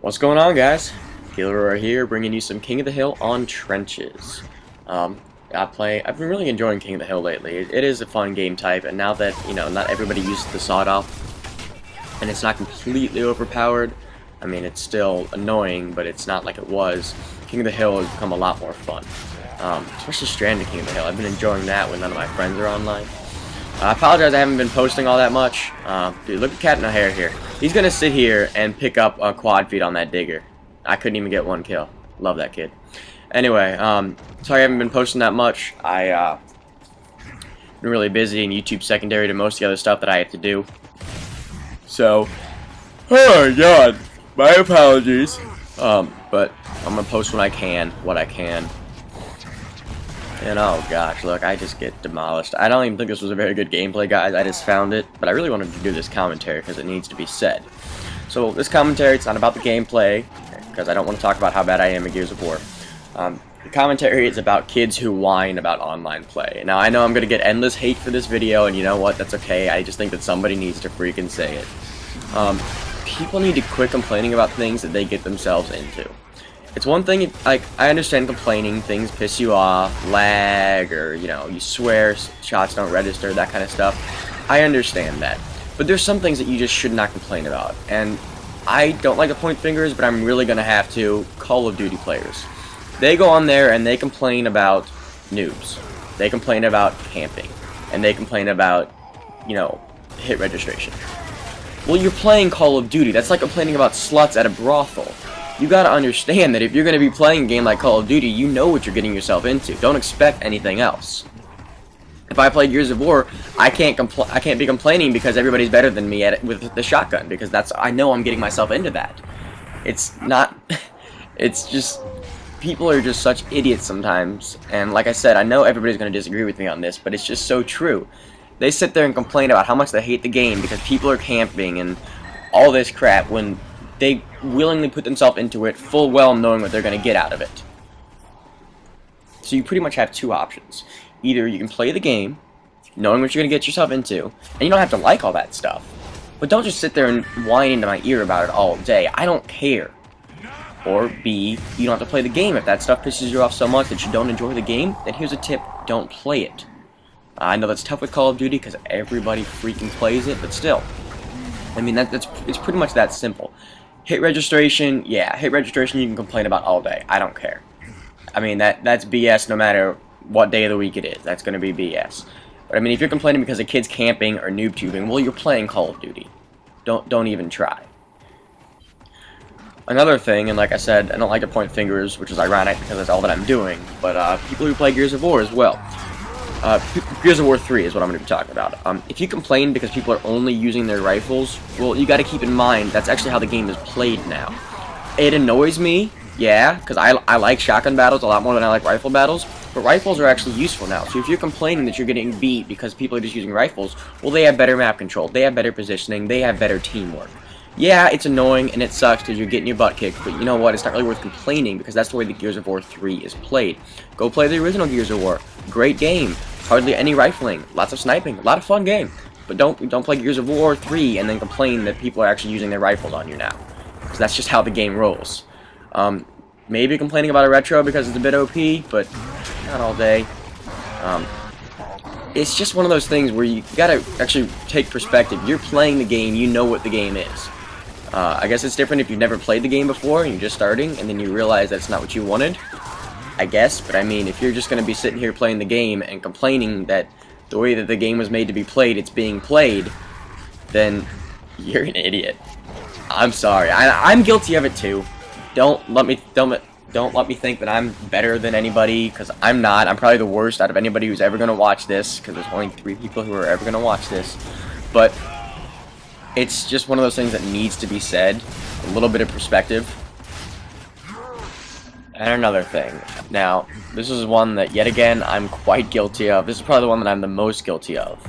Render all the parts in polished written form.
What's going on, guys? Healer here, bringing you some King of the Hill on Trenches. I've been really enjoying King of the Hill lately. It is a fun game type, and now that, not everybody uses the sawed-off, and it's not completely overpowered, I mean, it's still annoying, but it's not like it was. King of the Hill has become a lot more fun. Especially Stranded King of the Hill. I've been enjoying that when none of my friends are online. I apologize I haven't been posting all that much. Dude, look at Cat in a Hair here. He's gonna sit here and pick up a quad feed on that digger. I couldn't even get one kill. Love that kid. Anyway, sorry I haven't been posting that much. Been really busy, and YouTube's secondary to most of the other stuff that I have to do. So, oh my god, my apologies. But I'm gonna post when I can, what I can. And oh gosh, look, I just get demolished. I don't even think this was a very good gameplay, guys. I just found it, but I really wanted to do this commentary because it needs to be said. So this commentary, it's not about the gameplay, because I don't want to talk about how bad I am at Gears of War. The commentary is about kids who whine about online play. Now, I know I'm going to get endless hate for this video, and you know what? That's okay. I just think that somebody needs to freaking say it. People need to quit complaining about things that they get themselves into. It's one thing, like, I understand complaining, things piss you off, lag, or, you swear shots don't register, that kind of stuff. I understand that. But there's some things that you just should not complain about. And I don't like to point fingers, but I'm really going to have to. Call of Duty players. They go on there and they complain about noobs. They complain about camping. And they complain about, hit registration. Well, you're playing Call of Duty. That's like complaining about sluts at a brothel. You gotta understand that if you're gonna be playing a game like Call of Duty, you know what you're getting yourself into. Don't expect anything else. If I play Gears of War, I can't be complaining because everybody's better than me at it with the shotgun, because I know I'm getting myself into that. It's not. It's just people are just such idiots sometimes. And like I said, I know everybody's gonna disagree with me on this, but it's just so true. They sit there and complain about how much they hate the game because people are camping and all this crap when they willingly put themselves into it, full well knowing what they're going to get out of it. So you pretty much have two options. Either you can play the game, knowing what you're going to get yourself into, and you don't have to like all that stuff. But don't just sit there and whine into my ear about it all day. I don't care. Or B, you don't have to play the game. If that stuff pisses you off so much that you don't enjoy the game, then here's a tip, don't play it. I know that's tough with Call of Duty because everybody freaking plays it, but still. I mean, it's pretty much that simple. Hit registration, yeah, hit registration you can complain about all day. I don't care. I mean, that's BS no matter what day of the week it is. That's going to be BS. But I mean, if you're complaining because a kid's camping or noob tubing, well, you're playing Call of Duty. Don't even try. Another thing, and like I said, I don't like to point fingers, which is ironic because that's all that I'm doing, but people who play Gears of War as well. Gears of War 3 is what I'm going to be talking about. If you complain because people are only using their rifles, well, you got to keep in mind that's actually how the game is played now. It annoys me, yeah, because I like shotgun battles a lot more than I like rifle battles, but rifles are actually useful now. So if you're complaining that you're getting beat because people are just using rifles, well, they have better map control, they have better positioning, they have better teamwork. Yeah, it's annoying and it sucks because you're getting your butt kicked, but you know what? It's not really worth complaining because that's the way the Gears of War 3 is played. Go play the original Gears of War. Great game. Hardly any rifling. Lots of sniping. A lot of fun game. But don't play Gears of War 3 and then complain that people are actually using their rifles on you now. Because that's just how the game rolls. Maybe complaining about a retro because it's a bit OP, but not all day. It's just one of those things where you gotta actually take perspective. You're playing the game, you know what the game is. I guess it's different if you've never played the game before and you're just starting and then you realize that's not what you wanted. I guess, but I mean, if you're just going to be sitting here playing the game and complaining that the way that the game was made to be played, it's being played, then you're an idiot. I'm sorry. I'm guilty of it too. Don't let me think that I'm better than anybody, because I'm not. I'm probably the worst out of anybody who's ever going to watch this, because there's only 3 people who are ever going to watch this. But it's just one of those things that needs to be said. A little bit of perspective. And another thing. Now, this is one that, yet again, I'm quite guilty of. This is probably the one that I'm the most guilty of.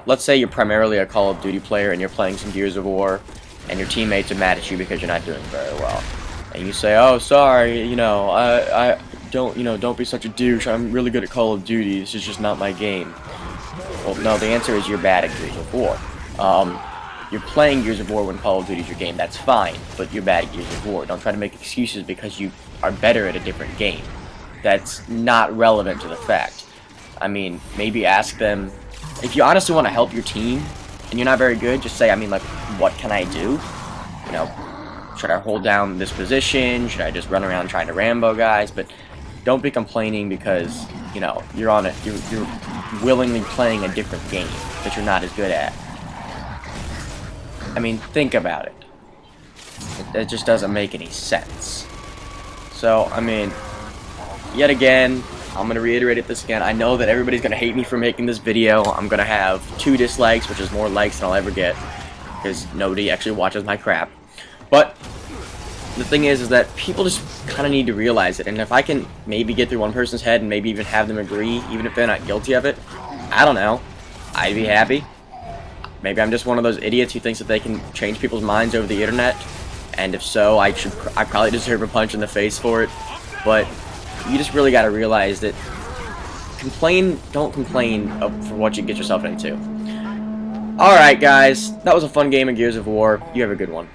Let's say you're primarily a Call of Duty player and you're playing some Gears of War, and your teammates are mad at you because you're not doing very well. And you say, oh, sorry, I don't be such a douche. I'm really good at Call of Duty. This is just not my game. Well, no, the answer is you're bad at Gears of War. You're playing Gears of War when Call of Duty is your game, that's fine, but you're bad at Gears of War. Don't try to make excuses because you are better at a different game. That's not relevant to the fact. I mean, maybe ask them, if you honestly want to help your team, and you're not very good, just say, I mean, like, what can I do? You know, should I hold down this position? Should I just run around trying to Rambo guys? But don't be complaining because, you know, you're willingly playing a different game that you're not as good at. I mean, think about it. It just doesn't make any sense. So, I mean, yet again, I'm going to reiterate this again. I know that everybody's going to hate me for making this video. I'm going to have 2 dislikes, which is more likes than I'll ever get, because nobody actually watches my crap. But the thing is that people just kind of need to realize it, and if I can maybe get through one person's head and maybe even have them agree, even if they're not guilty of it, I don't know, I'd be happy. Maybe I'm just one of those idiots who thinks that they can change people's minds over the internet, and if so, I probably deserve a punch in the face for it. But you just really got to realize that don't complain for what you get yourself into. Alright guys, that was a fun game of Gears of War. You have a good one.